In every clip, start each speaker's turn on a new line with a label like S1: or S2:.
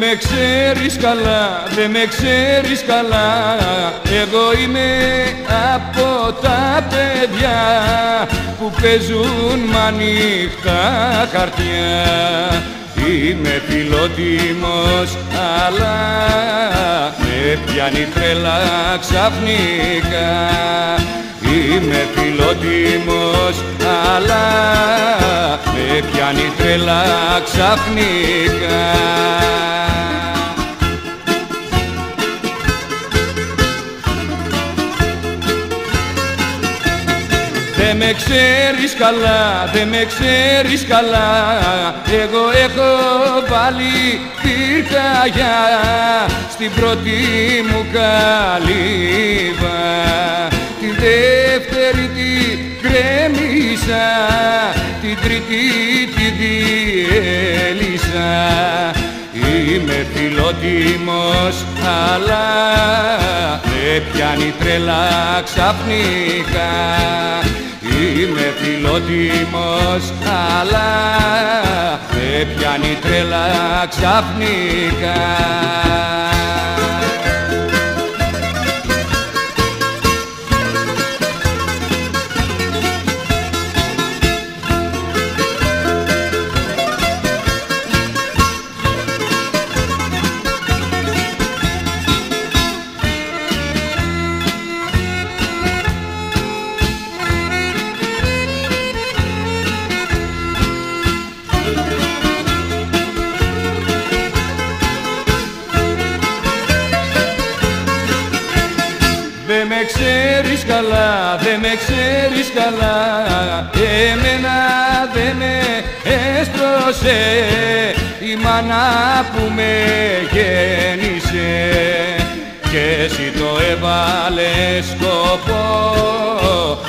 S1: με ξέρεις καλά, δεν με ξέρεις καλά. Εγώ είμαι από τα παιδιά που παίζουν μ' ανοιχτά χαρτιά. Είμαι φιλότιμος αλλά με πιάνει τρέλα ξαφνικά. Είμαι φιλότιμος αλλά με πιάνει τρέλα ξαφνικά. Δεν με ξέρεις καλά, δεν με ξέρεις καλά. Εγώ έχω βάλει πυρκαγιά στην πρώτη μου καλύβα. Την δεύτερη την κρέμισα, την τρίτη την διέλυσα. Είμαι φιλότιμος αλλά με πιάνει τρέλα ξαφνικά. Είμαι φιλότιμος αλλά με πιάνει τρέλα ξαφνικά. Δεν με ξέρεις καλά, δεν με ξέρεις καλά. Εμένα δεν με έστρωσε η μάνα που με γέννησε. Κι εσύ το έβαλες σκοπό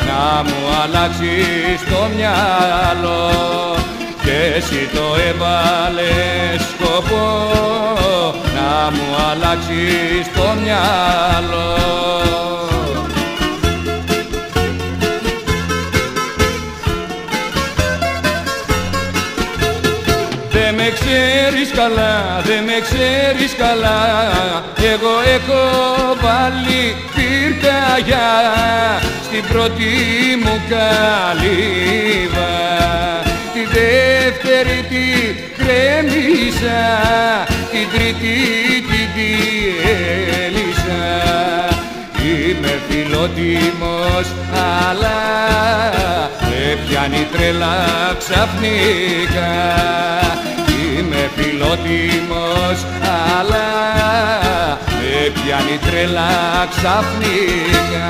S1: να μου αλλάξεις το μυαλό. Κι εσύ το έβαλες σκοπό να μου αλλάξεις το μυαλό. Δεν με ξέρεις καλά, δεν με ξέρεις καλά. Εγώ έχω βάλει πυρκαγιά στην πρώτη μου καλύβα. Τη δεύτερη την κρέμισα, την τρίτη την διέλυσα. Είμαι φιλότιμος αλλά με πιάνει τρέλα ξαφνικά. Είμαι φιλότιμος αλλά με πιάνει τρέλα ξαφνικά.